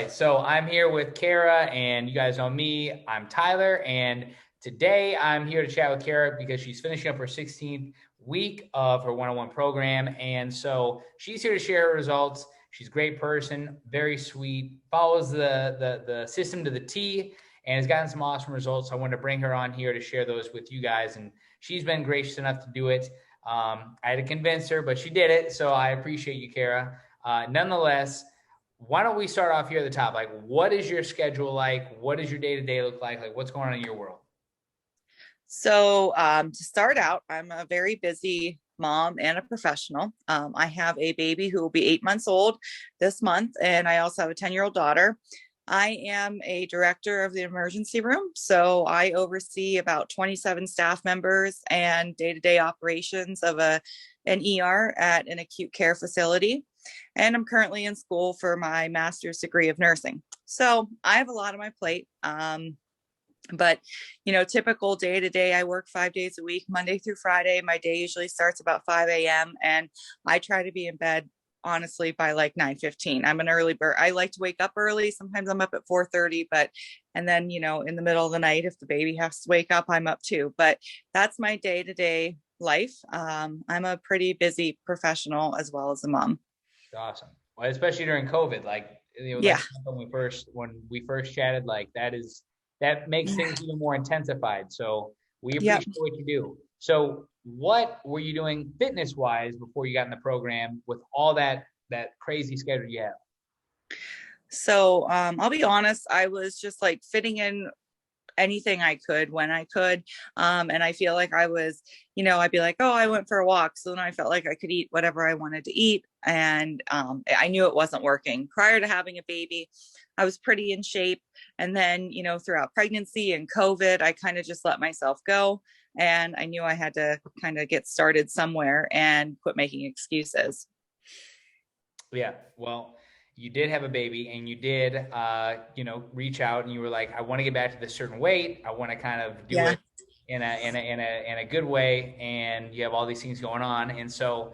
right. So I'm here with Kara, and you guys know me. I'm Tyler, and today I'm here to chat with Kara because she's finishing up her 16th week of her one-on-one program, and so she's here to share her results. She's a great person, very sweet, follows the system to the T, and has gotten some awesome results. So I wanted to bring her on here to share those with you guys, and she's been gracious enough to do it. I had to convince her, but she did it, so I appreciate you, Kara. Nonetheless, why don't we start off here at the top? Like, what is your schedule like? What does your day-to-day look like? Like, what's going on in your world? So to start out, I'm a very busy mom and a professional. I have a baby who will be 8 months old this month, and I also have a 10-year-old daughter. I am a director of the emergency room, so I oversee about 27 staff members and day-to-day operations of an ER at an acute care facility. And I'm currently in school for my master's degree of nursing. So I have a lot on my plate. But, typical day to day, I work 5 days a week, Monday through Friday. My day usually starts about 5 a.m. and I try to be in bed, honestly, by like 9:15. I'm an early bird. I like to wake up early. Sometimes I'm up at 4:30, and then, in the middle of the night, if the baby has to wake up, I'm up too. But that's my day to day life. I'm a pretty busy professional as well as a mom. Awesome. Well, especially during COVID, like, like Yeah. when we first chatted, like that makes things even more intensified. So we Yep. appreciate what you do. So what were you doing fitness wise before you got in the program with all that crazy schedule you have? So I'll be honest, I was just like fitting in anything I could when I could. And I feel like I was, I'd be like, oh, I went for a walk. So then I felt like I could eat whatever I wanted to eat. And I knew it wasn't working. Prior to having a baby, I was pretty in shape. And then, throughout pregnancy and COVID, I kind of just let myself go. And I knew I had to kind of get started somewhere and quit making excuses. Yeah. Well, you did have a baby and you did, reach out and you were like, I want to get back to this certain weight. I want to kind of do Yeah. it in a good way. And you have all these things going on. And so,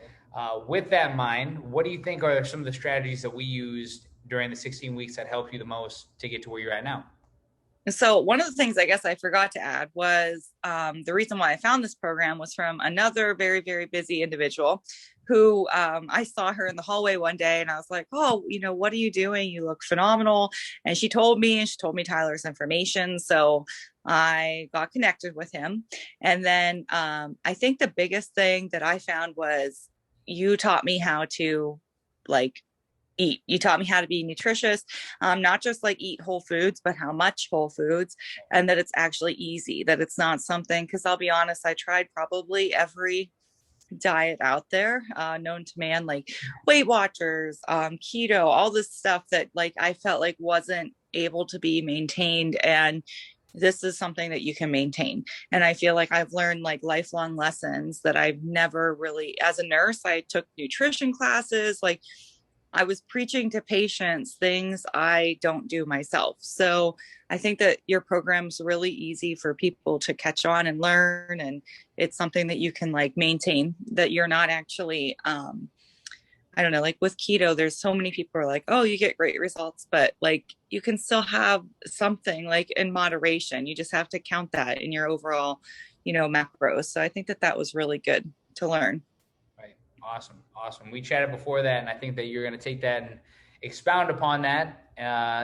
with that in mind, what do you think are some of the strategies that we used during the 16 weeks that helped you the most to get to where you're at now? So one of the things I guess I forgot to add was the reason why I found this program was from another very, very busy individual who I saw her in the hallway one day and I was like, oh, what are you doing? You look phenomenal. And she told me Tyler's information. So I got connected with him. And then I think the biggest thing that I found was you taught me how to like eat. You taught me how to be nutritious, not just like eat whole foods, but how much whole foods, and that it's actually easy, that it's not something, because I'll be honest, I tried probably every diet out there known to man, like Weight Watchers, keto, all this stuff that like I felt like wasn't able to be maintained. And this is something that you can maintain. And I feel like I've learned like lifelong lessons that I've never really, as a nurse, I took nutrition classes, like I was preaching to patients things I don't do myself. So I think that your program's really easy for people to catch on and learn. And it's something that you can like maintain, that you're not actually, I don't know, like with keto, there's so many people are like, oh, you get great results, but like you can still have something like in moderation. You just have to count that in your overall, macros. So I think that that was really good to learn. Right. Awesome. Awesome. We chatted before that, and I think that you're going to take that and expound upon that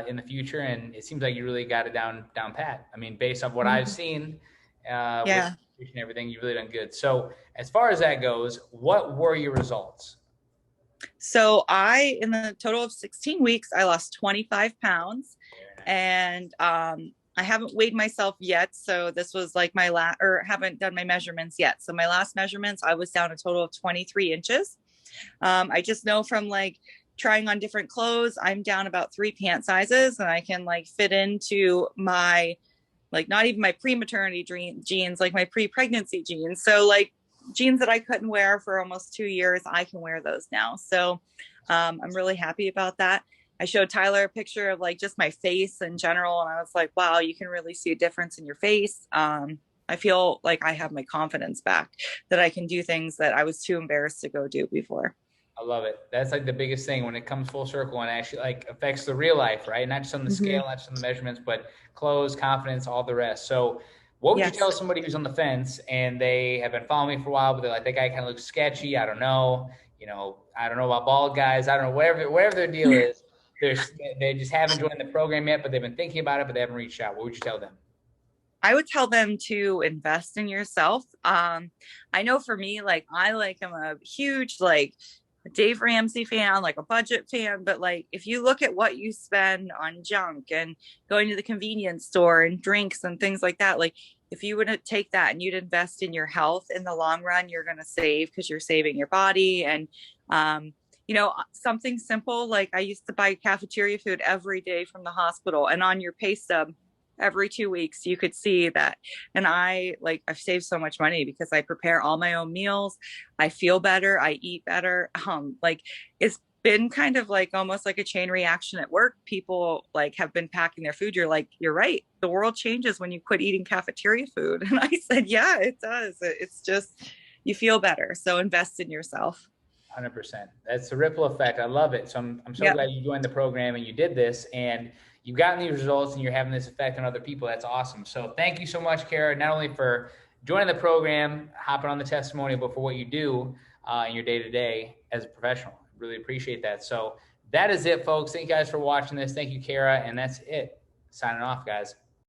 in the future. And it seems like you really got it down pat. I mean, based on what I've seen with Yeah. nutrition and everything, you've really done good. So, as far as that goes, what were your results? So in the total of 16 weeks, I lost 25 pounds, Very nice. and I haven't weighed myself yet. So this was like my last, or haven't done my measurements yet. So my last measurements, I was down a total of 23 inches. I just know from like trying on different clothes, I'm down about 3 pant sizes, and I can like fit into my, like, not even my pre-maternity jeans, like my pre-pregnancy jeans. So like jeans that I couldn't wear for almost 2 years, I can wear those now. So I'm really happy about that. I showed Tyler a picture of like just my face in general, and I was like, wow, you can really see a difference in your face. I feel like I have my confidence back, that I can do things that I was too embarrassed to go do before. I love it. That's like the biggest thing when it comes full circle and actually like affects the real life, right? Not just on the Hmm. scale, not just on the measurements, but clothes, confidence, all the rest. So, what would you Yes. tell somebody who's on the fence and they have been following me for a while, but they're like, that guy kind of looks sketchy. I don't know. I don't know about bald guys. I don't know, whatever their deal is. They're, they just haven't joined the program yet, but they've been thinking about it, but they haven't reached out. What would you tell them? I would tell them to invest in yourself. I know for me, like I'm a huge like Dave Ramsey fan, like a budget fan, but like if you look at what you spend on junk and going to the convenience store and drinks and things like that, like if you would take that and you'd invest in your health in the long run, you're going to save because you're saving your body. And something simple like I used to buy cafeteria food every day from the hospital, and on your pay stub every 2 weeks you could see that. And I've saved so much money because I prepare all my own meals. I feel better, I eat better. Like it's been kind of like almost like a chain reaction at work. People like have been packing their food. You're like, you're right, the world changes when you quit eating cafeteria food. And I said, yeah, it does. It's just you feel better, so invest in yourself. 100%. That's the ripple effect. I love it. So I'm so Yep. glad you joined the program and you did this and you've gotten these results and you're having this effect on other people. That's awesome. So thank you so much, Kara, not only for joining the program, hopping on the testimonial, but for what you do in your day to day as a professional. Really appreciate that. So that is it, folks. Thank you guys for watching this. Thank you, Kara. And that's it. Signing off, guys.